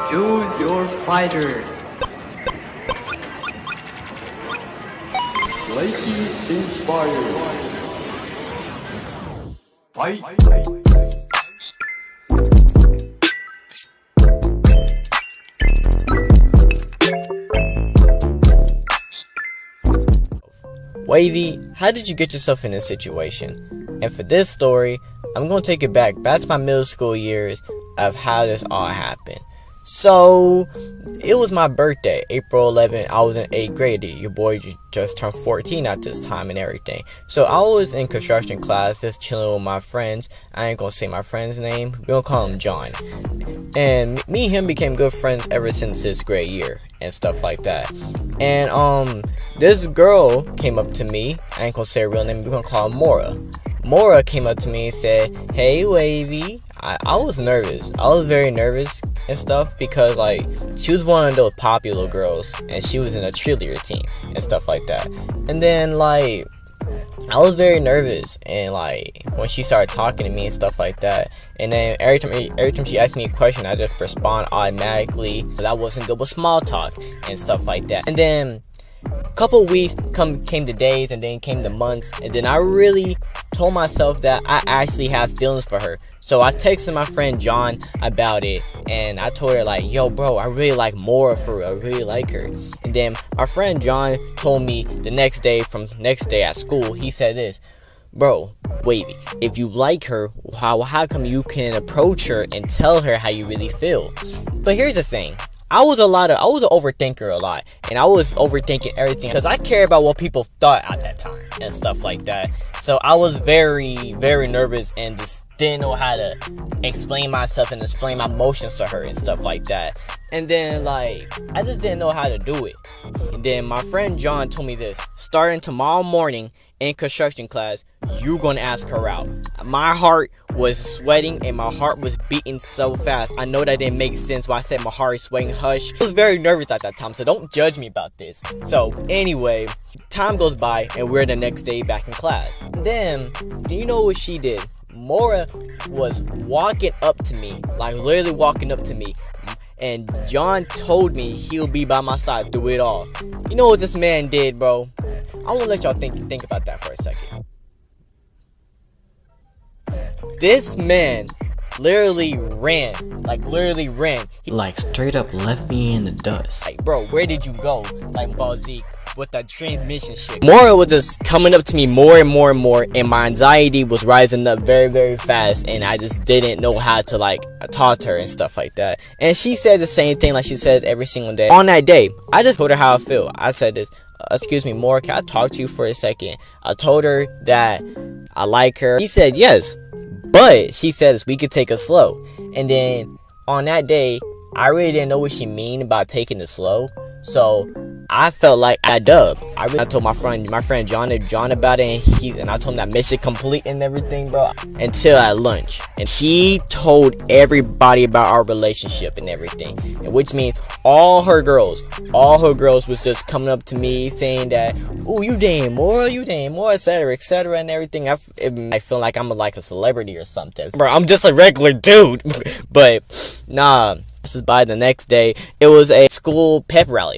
Choose your fighter. Lightning inspired. Fight. Wavey, how did you get yourself in this situation? And for this story, I'm going to take it back to my middle school years of how this all happened. So, it was my birthday, April 11th. I was in 8th grade. Your boy just turned 14 at this time and everything. So, I was in construction class, just chilling with my friends. I ain't gonna say my friend's name. We're gonna call him John. And me and him became good friends ever since 6th grade year and stuff like that. And, this girl came up to me. I ain't gonna say her real name. We're gonna call her Mora. Mora came up to me and said, "Hey, Wavey." I was nervous. I was very nervous and stuff because, like, she was one of those popular girls and she was in a cheerleader team and stuff like that. And then, like, I was very nervous and, like, when she started talking to me and stuff like that. And then every time she asked me a question, I just respond automatically. But I wasn't good with small talk and stuff like that. And then a couple weeks came to days, and then came to months, and then I really told myself that I actually have feelings for her. So I texted my friend John about it, and I told her, like, "Yo, bro, I really like Mora for real. I really like her." And then my friend John told me the next day at school, he said this: "Bro, Wavey, if you like her, how come you can approach her and tell her how you really feel?" But here's the thing. I was an overthinker a lot, and I was overthinking everything because I care about what people thought at that time and stuff like that. So I was very, very nervous and just didn't know how to explain myself and explain my emotions to her and stuff like that. And then, like, I just didn't know how to do it. And then my friend John told me this: starting tomorrow morning in construction class, you're gonna ask her out. My heart was sweating and my heart was beating so fast. I know that didn't make sense when I said my heart is sweating. Hush. I was very nervous at that time, so don't judge me about this. So anyway, time goes by and we're the next day back in class. And then, do you know what she did? Mora was walking up to me, like literally walking up to me. And John told me he'll be by my side through it all. You know what this man did, bro? I want to let y'all think about that for a second. This man literally ran. He, like, straight up left me in the dust. Like, bro, where did you go? Like, Balzik with that transmission shit. Mora was just coming up to me more and more and more, and my anxiety was rising up very, very fast, and I just didn't know how to, like, talk to her and stuff like that. And she said the same thing like she says every single day. On that day, I just told her how I feel. I said this: "Excuse me, Mora, can I talk to you for a second?" I told her that I like her. She said yes, but she said we could take it slow. And then on that day, I really didn't know what she mean about taking it slow. So I felt like I dubbed. I told my friend John about it, and I told him that mission complete and everything, bro. Until at lunch, and she told everybody about our relationship and everything, and which means all her girls was just coming up to me saying that, "Ooh, you dating more, etc., and everything." I feel like I'm like a celebrity or something, bro. I'm just a regular dude, but nah. This is by the next day. It was a school pep rally.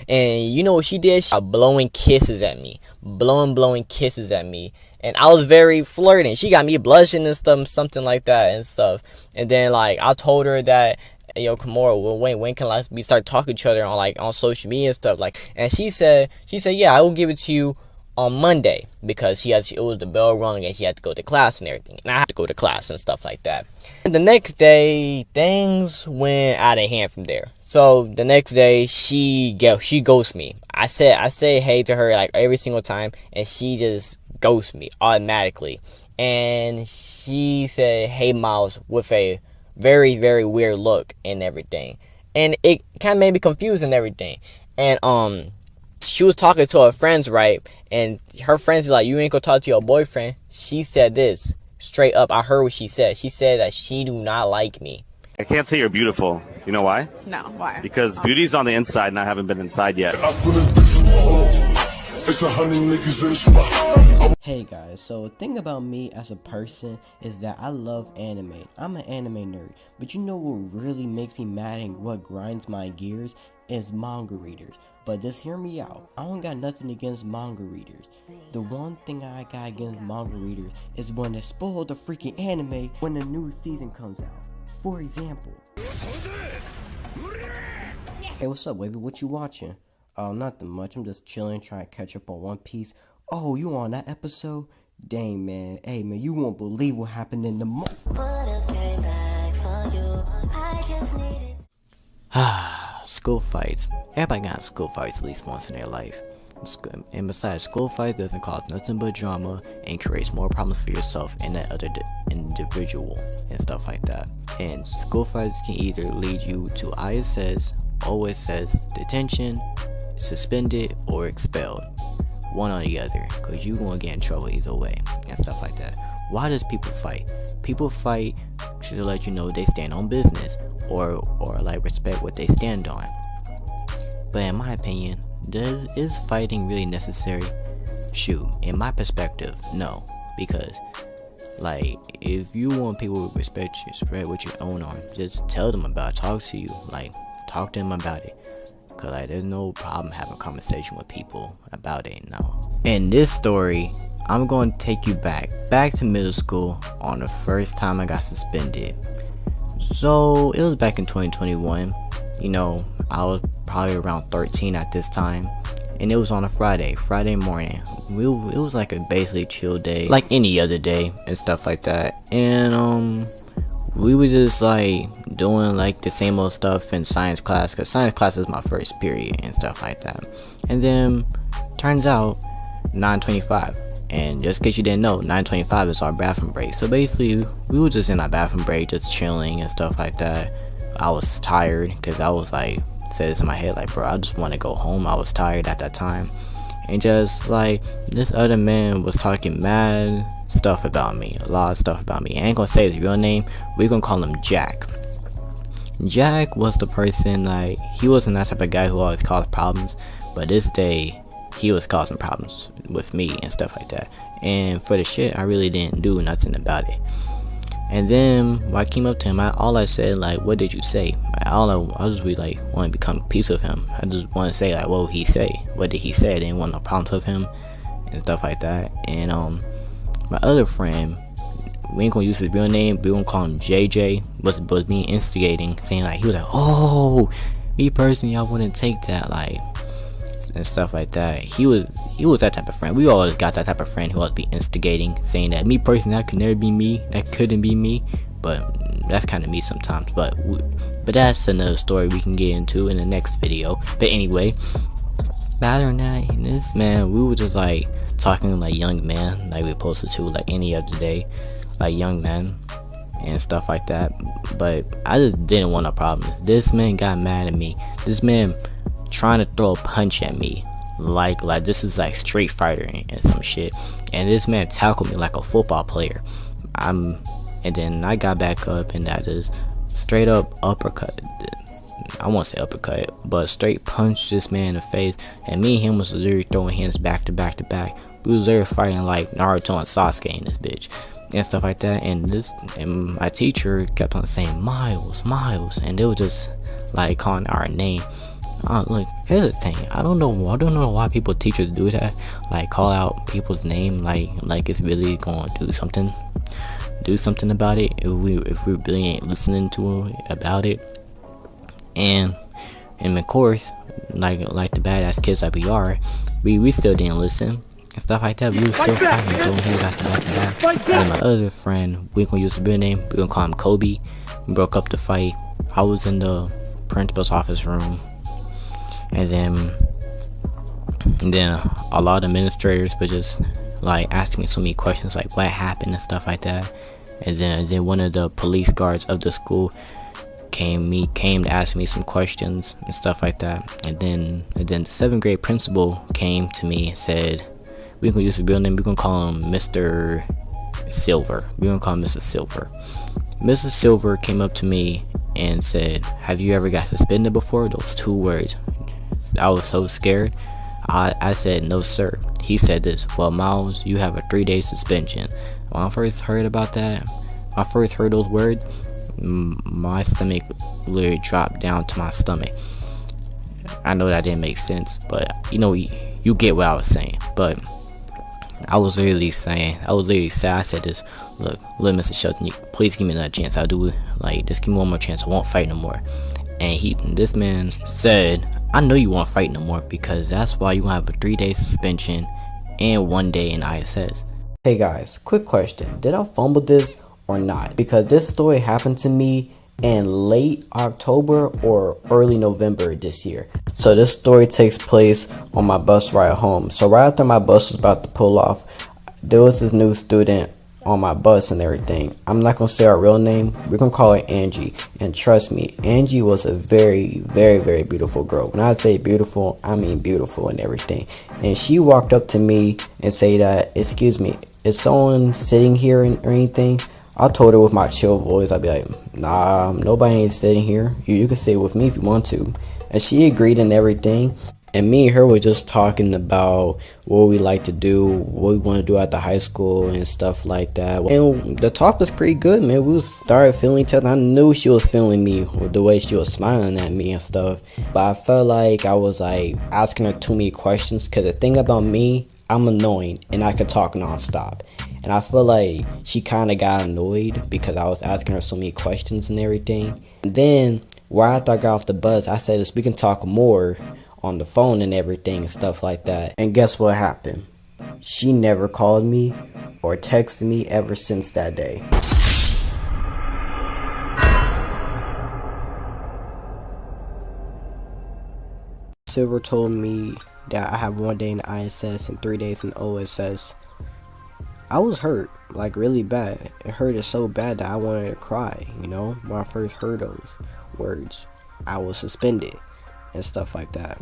And you know what she did? She was blowing kisses at me. Blowing kisses at me. And I was very flirting. She got me blushing and stuff, something like that and stuff. And then, like, I told her that, "Yo, Kamora, when can we start talking to each other on social media and stuff?" Like, and she said, "Yeah, I will give it to you on Monday," because it was the bell rung and she had to go to class and everything, and I had to go to class and stuff like that. And the next day, things went out of hand from there. So the next day, she ghosts me. I say hey to her like every single time, and she just ghosts me automatically. And she said, "Hey, Miles," with a very, very weird look and everything, and it kind of made me confused and everything. And she was talking to her friends, right? And her friends are like, "You ain't gonna talk to your boyfriend." She said this straight up. I heard what she said. She said that she do not like me. I can't say you're beautiful. You know why? No, why? Because beauty's on the inside and I haven't been inside yet. Hey guys, so the thing about me as a person is that I love anime. I'm an anime nerd, but you know what really makes me mad and what grinds my gears is manga readers. But just hear me out. I don't got nothing against manga readers. The one thing I got against manga readers is when they spoil the freaking anime when the new season comes out. For example, hey, what's up, Wavey? What you watching? Nothing much. I'm just chilling, trying to catch up on One Piece. Oh, you on that episode? Dang, man. Hey, man, you won't believe what happened in the School fights. Everybody got school fights at least once in their life. And besides, school fight doesn't cause nothing but drama and creates more problems for yourself and that other individual and stuff like that. And school fights can either lead you to ISS, OSS, detention, suspended, or expelled. One or the other, because you gonna get in trouble either way and stuff like that. Why does people fight? People fight to let you know they stand on business or like respect what they stand on. But in my opinion, is fighting really necessary? Shoot, in my perspective, no. Because like, if you want people to respect you, spread what you own on, just tell them about it, talk to you, like talk to them about it. Cause like, there's no problem having a conversation with people about it now. In this story, I'm going to take you back to middle school on the first time I got suspended. So it was back in 2021. You know, I was probably around 13 at this time, and it was on a Friday morning. It was like a basically chill day, like any other day and stuff like that. And we was just like doing like the same old stuff in science class, because science class is my first period and stuff like that. And then turns out 9:25, and just in case you didn't know, 9:25 is our bathroom break. So basically we were just in our bathroom break, just chilling and stuff like that. I was tired because I was like, said this in my head, like, bro, I just want to go home. I was tired at that time. And just like, this other man was talking mad stuff about me, a lot of stuff about me. I ain't gonna say his real name, we're gonna call him Jack. Jack was the person, like, he wasn't that type of guy who always caused problems, but this day he was causing problems with me and stuff like that. And for the shit, I really didn't do nothing about it. And then when I came up to him, all I said, like, what did you say? I just really like want to become peace with him. I just want to say, like, what did he say? What did he say? I didn't want no problems with him and stuff like that. And my other friend, we ain't gonna use his real name, we gonna call him JJ, was me instigating, saying like, he was like, oh, me personally, I wouldn't take that, like, and stuff like that. He was that type of friend. We always got that type of friend who always be instigating, saying that me personally, that could never be me, that couldn't be me. But that's kind of me sometimes. But that's another story we can get into in the next video. But anyway, better than that, this man, we were just like talking like young men, like we supposed to like any other day, like young men and stuff like that. But I just didn't want no problems. This man got mad at me. This man trying to throw a punch at me, like this is like Street Fighter and some shit. And this man tackled me like a football player. And then I got back up and I just straight up uppercut. I won't say uppercut, but straight punched this man in the face. And me and him was literally throwing hands back to back to back. We was literally fighting like Naruto and Sasuke in this bitch and stuff like that. And my teacher kept on saying Miles, and they were just like calling our name. Like, here's the thing, I don't know why teachers do that, like call out people's name like it's really gonna do something about it if we really ain't listening to it about it. And of course, like the badass kids like we are, we still didn't listen and stuff like that. We were still fighting, throwing him back to back. And my other friend, we ain't gonna use his real name, we gonna call him Kobe. We broke up the fight. I was in the principal's office room. And then a lot of administrators were just like asking me so many questions, like what happened and stuff like that. And then one of the police guards of the school came to ask me some questions and stuff like that. And then the 7th grade principal came to me and said, we're gonna use his real name, we're gonna call him Mr. Silver. We're gonna call him Mr. Silver. Mr. Silver came up to me and said, have you ever got suspended before? Those 2 words. I was so scared. I said, no sir. He said this, well Miles, you have a 3-day suspension. When I first heard about that, when I first heard those words, my stomach literally dropped down to my stomach. I know that didn't make sense, but you get what I was saying. But I was literally sad. I said this, look, Mr. Shelton, please give me another chance. I'll do it. Like, just give me one more chance. I won't fight no more. And this man said, I know you won't fight no more, because that's why you have a 3-day suspension and 1 day in ISS. Hey guys, quick question. Did I fumble this or not? Because this story happened to me in late October or early November this year. So this story takes place on my bus ride home. So right after my bus was about to pull off, there was this new student on my bus and everything. I'm not gonna say her real name. We're gonna call her Angie. And trust me, Angie was a very, very, very beautiful girl. When I say beautiful, I mean beautiful and everything. And she walked up to me and say that, excuse me, is someone sitting here or anything? I told her with my chill voice, I'd be like, nah, nobody ain't sitting here. You can stay with me if you want to. And she agreed and everything. And me and her were just talking about what we like to do, what we want to do at the high school and stuff like that. And the talk was pretty good, man. We started feeling each other. I knew she was feeling me with the way she was smiling at me and stuff. But I felt like I was like asking her too many questions, because the thing about me, I'm annoying and I could talk nonstop. And I feel like she kind of got annoyed because I was asking her so many questions and everything. And then right after I got off the bus, I said, we can talk more on the phone and everything and stuff like that. And guess what happened? She never called me or texted me ever since that day. Silver told me that I have 1 day in ISS and 3 days in OSS. I was hurt, like really bad. It hurted so bad that I wanted to cry, when I first heard those words. I was suspended and stuff like that.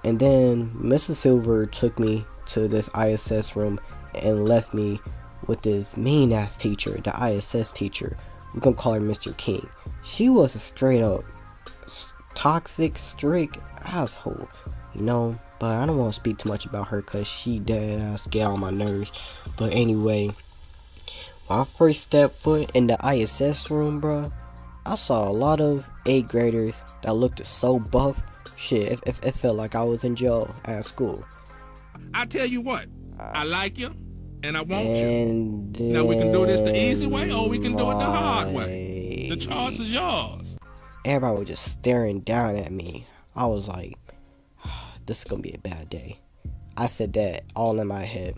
And then Mrs. Silver took me to this ISS room and left me with this mean ass teacher, the ISS teacher. We're gonna call her Mr. King. She was a straight up toxic, strict asshole, but I don't want to speak too much about her because she dead ass get on my nerves. But anyway, when I first stepped foot in the ISS room, bro, I saw a lot of 8th graders that looked so buff. Shit, it felt like I was in jail at school. I tell you what, I like you, and I want you. Now we can do this the easy way, or we can do it the hard way. The choice is yours. Everybody was just staring down at me. I was like, this is gonna be a bad day. I said that all in my head.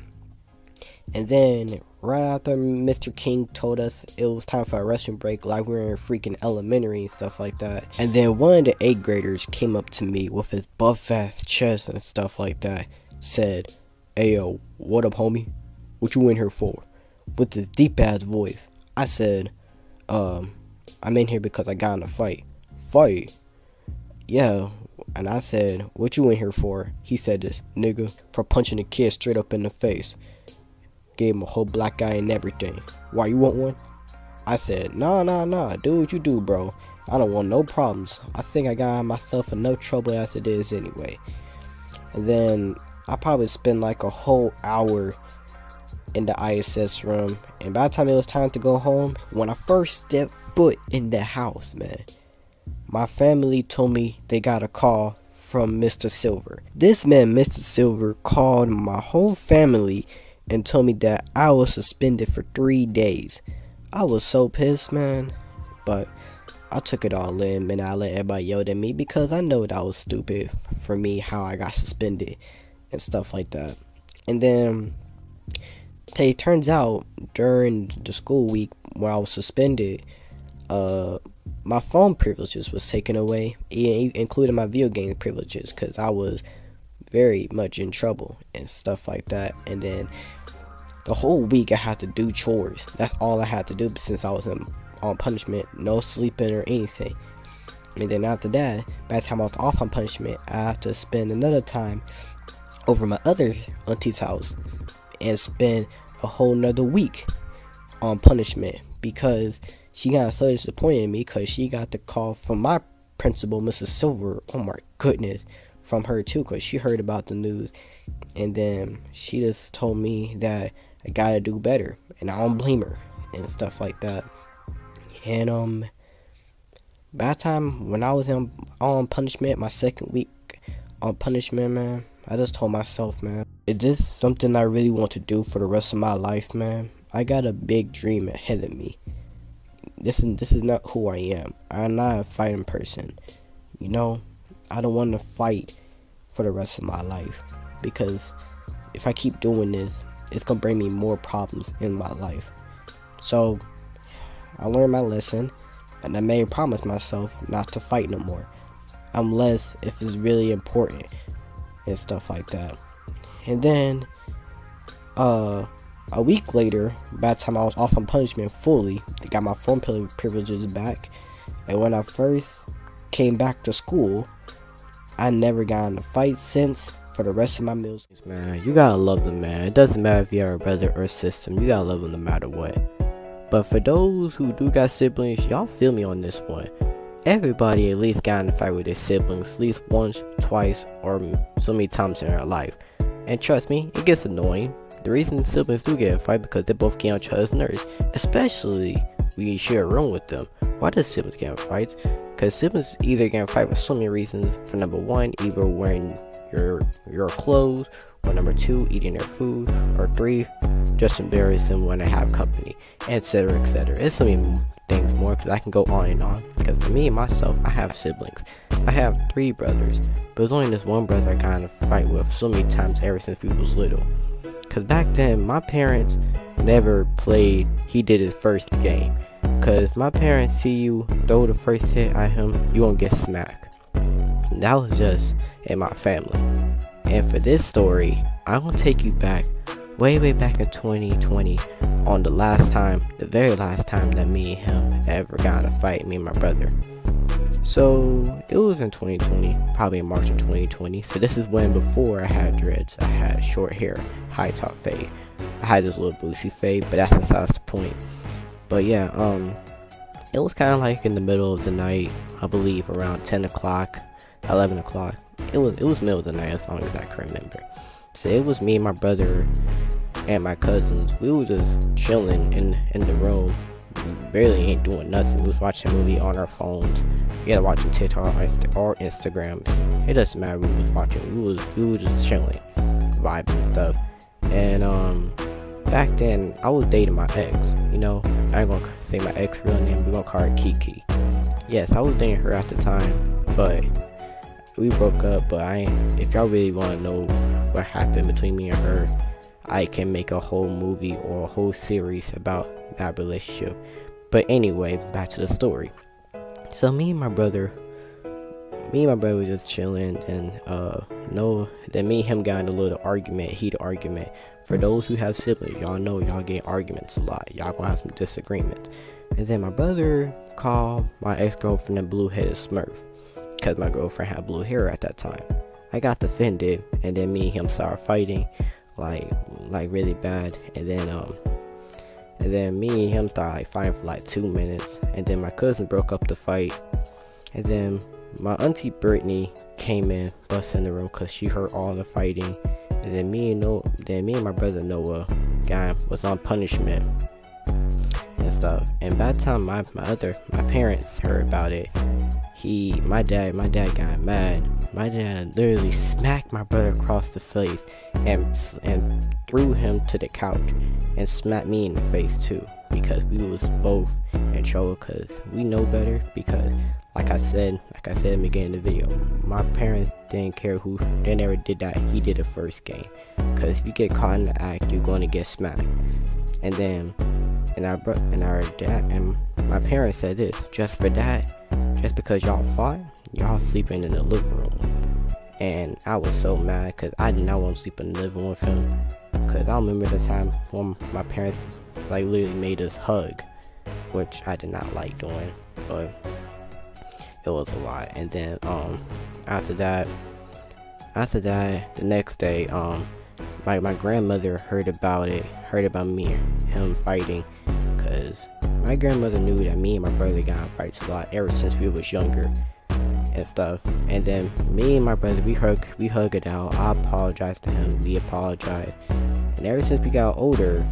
And then right after Mr. King told us it was time for a restroom break, like we were in freaking elementary and stuff like that. And then one of the 8th graders came up to me with his buff ass chest and stuff like that. Said, hey yo, what up homie? What you in here for? With this deep ass voice. I said, I'm in here because I got in a fight. Fight? Yeah. And I said, what you in here for? He said this, nigga, for punching a kid straight up in the face. Gave him a whole black eye and everything. Why, you want one? I said, nah, do what you do, bro. I don't want no problems. I think I got myself in no trouble as it is anyway. And then I probably spent like a whole hour in the ISS room. And by the time it was time to go home, when I first stepped foot in the house, man, my family told me they got a call from Mr. Silver. This man, Mr. Silver, called my whole family and told me that I was suspended for 3 days. I was so pissed, man. But I took it all in, man. I let everybody yell at me because I know that was stupid for me, how I got suspended and stuff like that. And then it turns out during the school week when I was suspended, my phone privileges was taken away, including my video game privileges, because I was very much in trouble and stuff like that. And then the whole week I had to do chores. That's all I had to do since I was on punishment. No sleeping or anything. And then after that, by the time I was off on punishment, I had to spend another time over my other auntie's house and spend a whole nother week on punishment, because she got so disappointed in me because she got the call from my principal, Mrs. Silver. Oh my goodness. from her too, because she heard about the news. And then she just told me that I gotta do better, and I don't blame her and stuff like that. And by the time when I was on punishment, my second week on punishment, man, I just told myself, man, is this something I really want to do for the rest of my life, man? I got a big dream ahead of me. This is not who I am. I'm not a fighting person. You know, I don't want to fight for the rest of my life, because if I keep doing this, it's gonna bring me more problems in my life. So I learned my lesson, and I made a promise myself not to fight no more, unless if it's really important and stuff like that. And then a week later, by the time I was off on punishment fully, I got my phone privileges back. And when I first came back to school, I never got in a fight since for the rest of my meals. Man, you gotta love them, man. It doesn't matter if you're a brother or sister, you gotta love them no matter what. But for those who do got siblings, y'all feel me on this one. Everybody at least got in a fight with their siblings at least once, twice, or so many times in their life. And trust me, it gets annoying. The reason siblings do get in a fight because they both get on each other's nerves, especially when you share a room with them. Why does siblings get in fights? Because siblings either get in a fight for so many reasons. For number one, either wearing your clothes, or number two, eating their food, or three, just embarrassing when they have company, etc., etc. It's so many things more, because I can go on and on. Because for me, myself, I have siblings. I have 3 brothers, but it's only this one brother I got in a fight with so many times ever since we was little. Because back then, my parents never played he did his first game. Because my parents see you throw the first hit at him, you won't get smacked. And that was just in my family. And for this story, I'm going to take you back, way back in 2020, on the very last time that me and him ever got in a fight, me and my brother. So, it was in 2020, probably in March of 2020. So this is when, before I had dreads, I had short hair, high top fade. I had this little boosie fade, but that's besides the point. But yeah, it was kind of like in the middle of the night, I believe around 10 o'clock, 11 o'clock. It was middle of the night, as long as I can remember. So it was me, my brother, and my cousins. We were just chilling in the room. We barely ain't doing nothing. We was watching a movie on our phones. We had watching TikTok or Instagram. It doesn't matter what we was watching. We were just chilling, vibing and stuff. And back then I was dating my ex. You know, I ain't gonna say my ex real name. We're gonna call her Kiki. Yes, I was dating her at the time, but we broke up. But if y'all really want to know what happened between me and her, I can make a whole movie or a whole series about that relationship. But anyway, back to the story. So me and my brother were just chilling, and then me and him got in a little heated argument. For those who have siblings, y'all know y'all get arguments a lot. Y'all gonna have some disagreements. And then my brother called my ex-girlfriend a blue-headed smurf, because my girlfriend had blue hair at that time. I got offended, and then me and him started fighting, like really bad. And then me and him started fighting for 2 minutes. And then my cousin broke up the fight. And then my auntie Brittany came in, busted in the room because she heard all the fighting. And then me and my brother Noah was on punishment and stuff. And by the time my parents heard about it, my dad got mad. My dad literally smacked my brother across the face and threw him to the couch and smacked me in the face too, because we was both in trouble, because we know better. Because like I said in the beginning of the video, my parents didn't care who, they never did that. He did the first game, because if you get caught in the act, you're going to get smacked. And then our dad and my parents said this, just because y'all fought, y'all sleeping in the living room. And I was so mad, because I did not want to sleep in the living room with him. Because I remember the time when my parents literally made us hug, which I did not like doing, but it was a lot. And then after that, the next day, my grandmother heard about me and him fighting, because my grandmother knew that me and my brother got in fights a lot ever since we was younger. and stuff. And then me and my brother, we hug it out. I apologized to him, we apologized. And ever since we got older,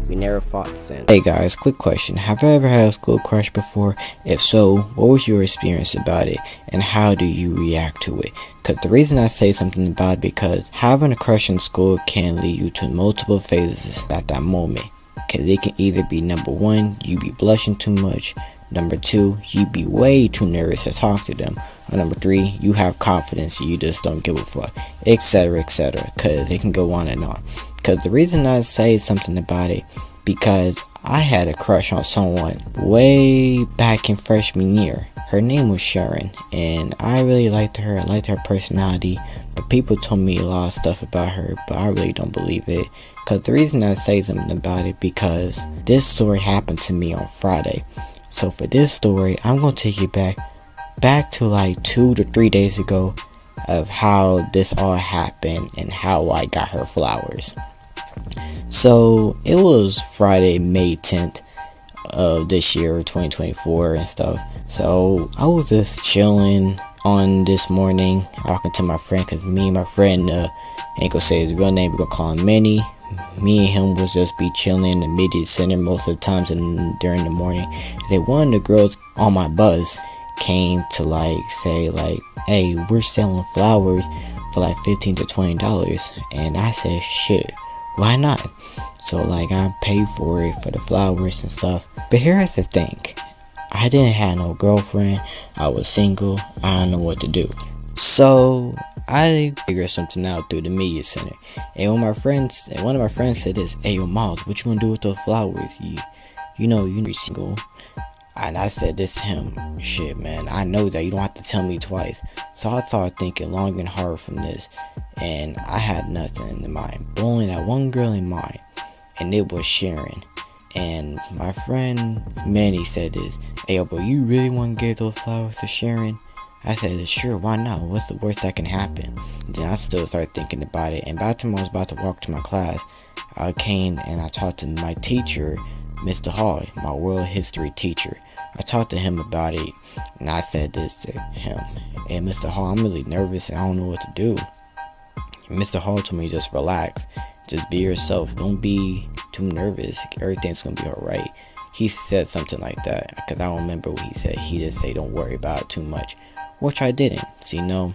we never fought since. Hey guys, quick question. Have you ever had a school crush before? If so, what was your experience about it? And how do you react to it? Because the reason I say something about it, because having a crush in school can lead you to multiple phases at that moment. Because it can either be number one, you be blushing too much. Number two, you be way too nervous to talk to them. Or number three, you have confidence and you just don't give a fuck. Etc, etc. Because it can go on and on. Because the reason I say something about it, because I had a crush on someone way back in freshman year. Her name was Sharon, and I really liked her. I liked her personality, but people told me a lot of stuff about her, but I really don't believe it. Because the reason I say something about it, because this story happened to me on Friday. So for this story, I'm going to take you back to like 2 to 3 days ago of how this all happened and how I got her flowers. So it was Friday, May 10th of this year, 2024 and stuff. So I was just chilling on this morning, talking to my friend, because me and my friend, ain't gonna say his real name, we're gonna call him Manny. Me and him was just be chilling in the media center most of the times during the morning. Then one of the girls on my bus came to say hey, we're selling flowers for like $15 to $20, and I said shit, why not? So I paid for it, for the flowers and stuff. But here's the thing, I didn't have no girlfriend, I was single, I don't know what to do. So I figured something out through the media center. And one of my friends said this, hey yo Miles, what you gonna do with those flowers? You know you're single. And I said this to him, shit man, I know that, you don't have to tell me twice. So I started thinking long and hard from this, and I had nothing in mind, but only that one girl in mind, and it was Sharon. And my friend Manny said this, hey yo, but you really want to give those flowers to Sharon? I said, sure, why not? What's the worst that can happen? And then I still started thinking about it, and by the time I was about to walk to my class, I came and I talked to my teacher, Mr. Hall, my world history teacher. I talked to him about it, and I said this to him, hey Mr. Hall, I'm really nervous and I don't know what to do. And Mr. Hall told me just relax, just be yourself, don't be too nervous, everything's gonna be alright. He said something like that, because I don't remember what he said. He just said don't worry about it too much, which I didn't, see, no.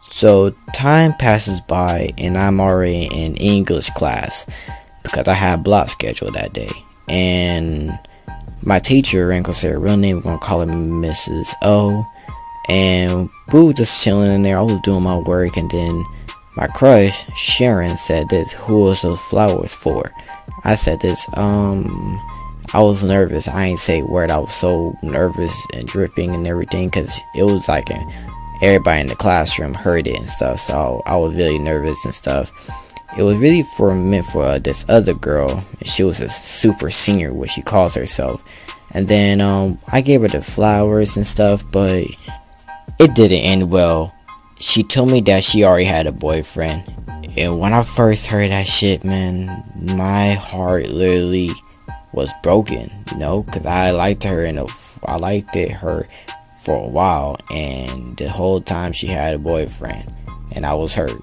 So time passes by and I'm already in English class, because I had block schedule that day. And my teacher, ain't gonna say her real name, we're gonna call her Mrs. O. And we were just chilling in there, I was doing my work, and then my crush, Sharon, said this, who was those flowers for? I said this, I was nervous, I ain't say a word, I was so nervous and dripping and everything, because it was like everybody in the classroom heard it and stuff, so I was really nervous and stuff. It was really meant for this other girl, and she was a super senior, what she calls herself. And then I gave her the flowers and stuff, but it didn't end well. She told me that she already had a boyfriend, and when I first heard that shit, man, my heart literally was broken, because I liked her and I liked her for a while, and the whole time she had a boyfriend, and I was hurt.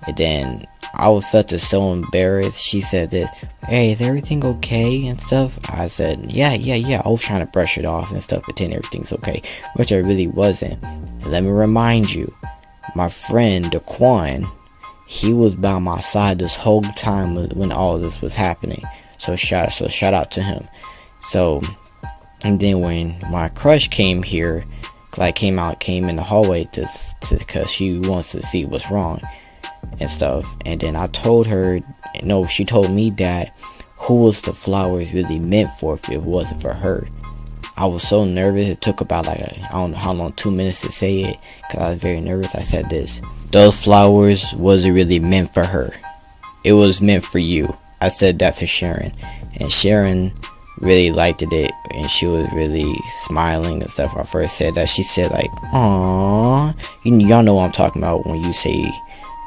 And then I was felt so embarrassed. She said this, hey, is everything okay and stuff? I said, yeah, I was trying to brush it off and stuff, pretend everything's okay, which I really wasn't. And let me remind you, my friend Daquan, he was by my side this whole time when all this was happening. So shout out to him. So, and then when my crush came here, came in the hallway because she wants to see what's wrong and stuff. And then I told her, no, she told me that who was the flowers really meant for if it wasn't for her. I was so nervous, it took about I don't know how long, 2 minutes to say it, because I was very nervous. I said this, those flowers wasn't really meant for her, it was meant for you. I said that to Sharon, and Sharon really liked it, and she was really smiling and stuff. When I first said that, she said aww, y'all know what I'm talking about when you say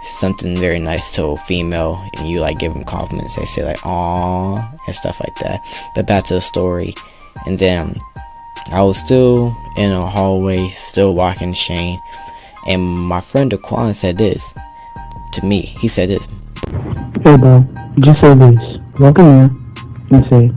something very nice to a female and you give them compliments. They say aww and stuff like that. But back to the story. And then I was still in a hallway, still walking Shane, and my friend Daquan said this to me. He said this. Hey bro, just say this. Walk in there and say,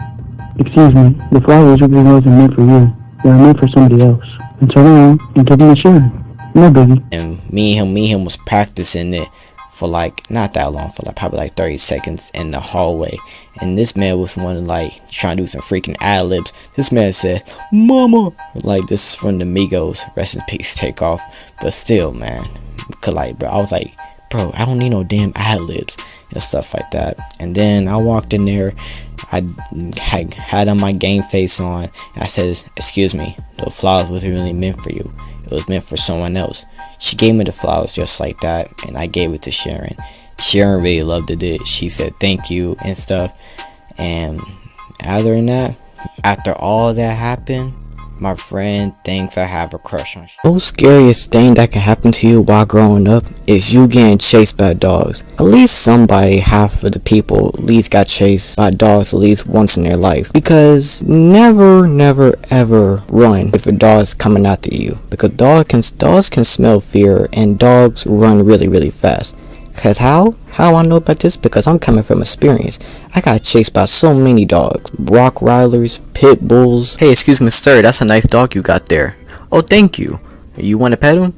excuse me, the flowers really wasn't meant for you. They were meant for somebody else. And turn around and give them a share. No biggie. And me and him was practicing it for like not that long, for like probably like 30 seconds in the hallway. And this man was one like trying to do some freaking ad-libs. This man said, "Mama," like this is from the Migos, rest in peace, take off. But still, man, cause like, bro, I was like, bro, I don't need no damn ad-libs and stuff like that. And then I walked in there, I had on my game face on, and I said, excuse me, the flowers wasn't really meant for you. It was meant for someone else. She gave me the flowers just like that, and I gave it to Sharon. Sharon really loved it. She said thank you and stuff. And other than that, after all that happened, my friend thinks I have a crush on her. The most scariest thing that can happen to you while growing up is you getting chased by dogs. At least somebody, half of the people, at least got chased by dogs at least once in their life. Because never ever run if a dog is coming after you. Because dogs can smell fear, and dogs run really fast. Cause how I know about this? Because I'm coming from experience. I got chased by so many dogs. Rottweilers, pit bulls. Hey, excuse me, sir, that's a nice dog you got there. Oh, thank you. You want to pet him?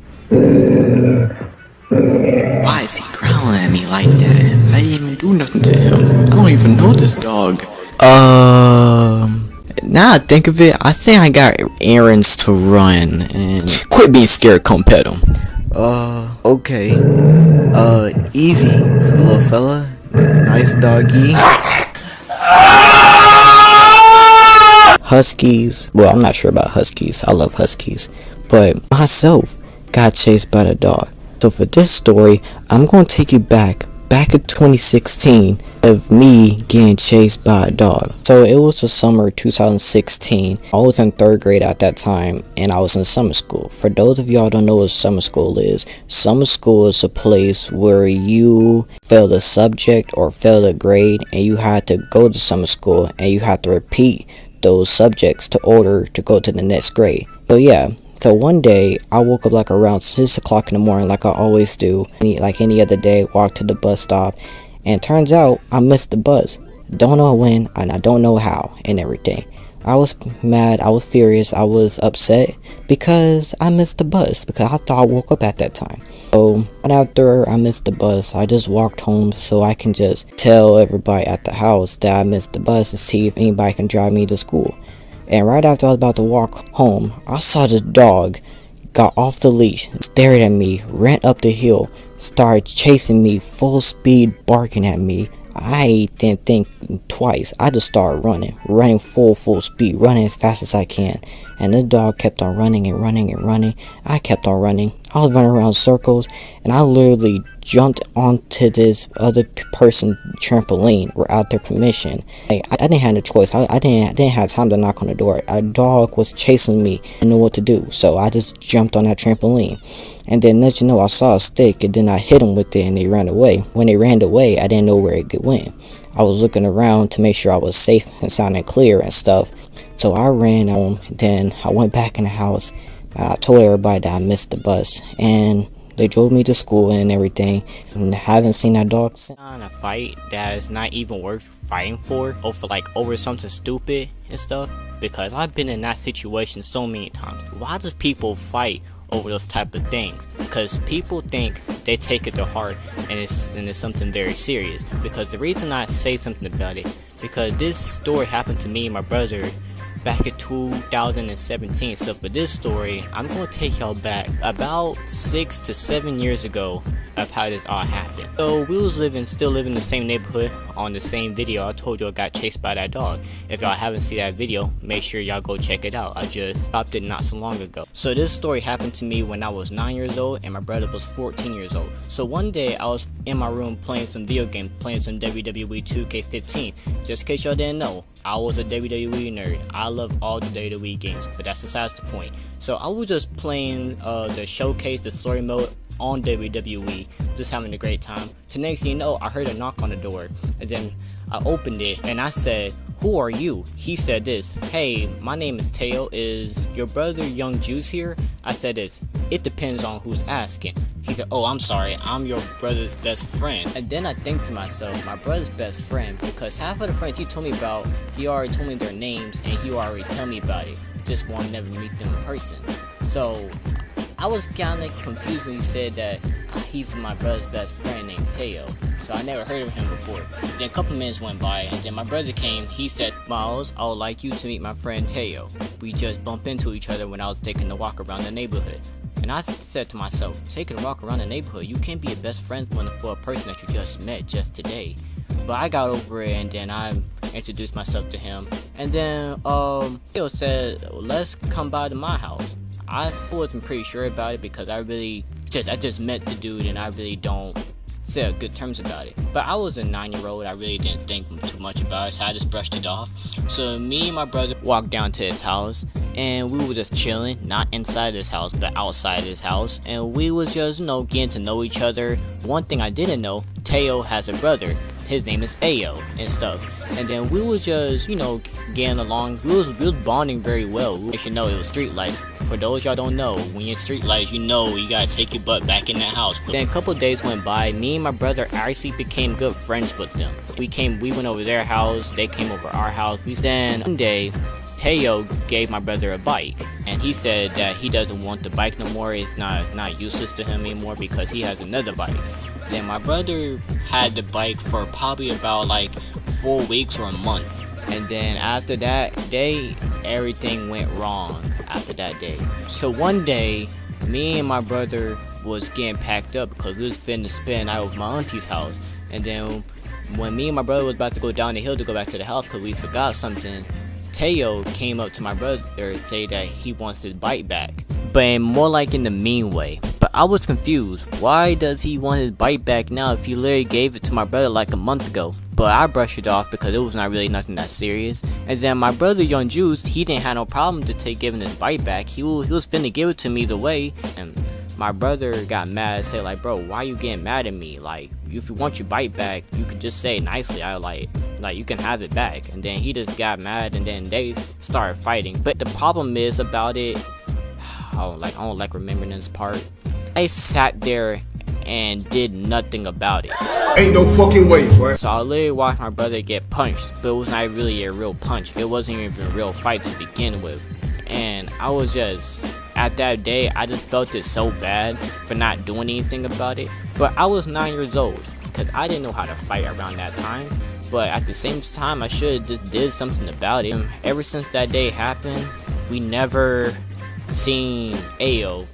Why is he growling at me like that? I didn't even do nothing to him. I don't even know this dog. Now I think of it, I think I got errands to run. And quit being scared, come pet him. Okay. Easy, little fella. Nice doggy. Huskies. Well, I'm not sure about huskies. I love huskies. But myself got chased by the dog. So for this story, I'm going to take you back in 2016 of me getting chased by a dog. So it was the summer 2016. I was in 3rd grade at that time, and I was in summer school. For those of y'all don't know what summer school is a place where you failed a subject or failed a grade, and you had to go to summer school and you had to repeat those subjects to order to go to the next grade. So yeah. So one day, I woke up like around 6 o'clock in the morning like I always do. Like any other day, walked to the bus stop. And turns out, I missed the bus. Don't know when, and I don't know how, and everything. I was mad, I was furious, I was upset. Because I missed the bus. Because I thought I woke up at that time. So, right after I missed the bus, I just walked home so I can just tell everybody at the house that I missed the bus to see if anybody can drive me to school. And right after I was about to walk home, I saw this dog got off the leash, stared at me, ran up the hill, started chasing me full speed, barking at me. I didn't think twice. I just started running full speed, running as fast as I can. And this dog kept on running and running and running. I kept on running. I was running around circles, and I literally jumped onto this other person trampoline without their permission. Like, I didn't have no choice. I didn't have time to knock on the door. A dog was chasing me. I didn't know what to do, so I just jumped on that trampoline. And then, let you know, I saw a stick, and then I hit them with it, and they ran away. When they ran away, I didn't know where it went. I was looking around to make sure I was safe and sounding clear and stuff. So I ran home, then I went back in the house. I told everybody that I missed the bus, and they drove me to school and everything. And I haven't seen that dog since. On a fight that is not even worth fighting for, or for like over something stupid and stuff. Because I've been in that situation so many times. Why does people fight over those type of things? Because people think they take it to heart, and it's something very serious. Because the reason I say something about it, because this story happened to me and my brother back in 2017. So for this story, I'm going to take y'all back about 6 to 7 years ago of how this all happened. So we was still living in the same neighborhood. On the same video I told you I got chased by that dog. If y'all haven't seen that video, make sure y'all go check it out. I just stopped it not so long ago. So this story happened to me when I was 9 years old and my brother was 14 years old. So one day I was in my room playing some video game, playing some WWE 2K15. Just in case y'all didn't know, I was a WWE nerd. I love all the WWE games, but that's besides the point. So I was just playing the showcase, the story mode on WWE, just having a great time. To next thing you know, I heard a knock on the door. And And then I opened it and I said, "Who are you?" He said this, "Hey, my name is Teo. Is your brother Young Juice here?" I said this, "It depends on who's asking." He said, "Oh, I'm sorry, I'm your brother's best friend." And then I think to myself, my brother's best friend, because half of the friends he told me about, he already told me their names and he already told me about it. Just won't never meet them in person. So I was kind of confused when he said that he's my brother's best friend named Teo. So I never heard of him before. Then a couple minutes went by, and then my brother came. He said, "Miles, I would like you to meet my friend Teo. We just bumped into each other when I was taking a walk around the neighborhood." And I said to myself, taking a walk around the neighborhood, you can't be a best friend for a person that you just met just today. But I got over it, and then I introduced myself to him. And then Teo said, "Let's come by to my house." I wasn't pretty sure about it because I just met the dude and I really don't say good terms about it. But I was a 9-year-old, I really didn't think too much about it, so I just brushed it off. So me and my brother walked down to his house and we were just chilling, not inside his house but outside his house, and we was just getting to know each other. One thing I didn't know, Teo has a brother. His name is Ayo and stuff. And then we was just, getting along. We was bonding very well. You should know it was street lights. For those y'all don't know, when you're street lights, you gotta take your butt back in that house. But then a couple days went by. Me and my brother actually became good friends with them. We went over their house. They came over our house. Then one day, Teo gave my brother a bike, and he said that he doesn't want the bike no more. It's not useless to him anymore because he has another bike. Then my brother had the bike for probably about 4 weeks or a month. And then after that day, everything went wrong after that day. So one day, me and my brother was getting packed up because we was finna spin out of my auntie's house. And then when me and my brother was about to go down the hill to go back to the house because we forgot something, Teo came up to my brother and say that he wants his bike back, but more in the mean way. But I was confused. Why does he want his bike back now if he literally gave it to my brother a month ago? But I brushed it off because it was not really nothing that serious. And then my brother Young Juice, he didn't have no problem to giving his bike back. He was finna give it to me either way. And my brother got mad and said "Bro, why you getting mad at me? If you want your bike back, you could just say it nicely. You can have it back." And then he just got mad, and then they started fighting. But the problem is about it, I don't like remembering this part. I sat there and did nothing about it. Ain't no fucking way, boy. So I literally watched my brother get punched, but it was not really a real punch. It wasn't even a real fight to begin with. And I was just, at that day, I just felt it so bad for not doing anything about it. But I was 9 years old, because I didn't know how to fight around that time. But at the same time, I should have just did something about it. Ever since that day happened, we never seen Ayo.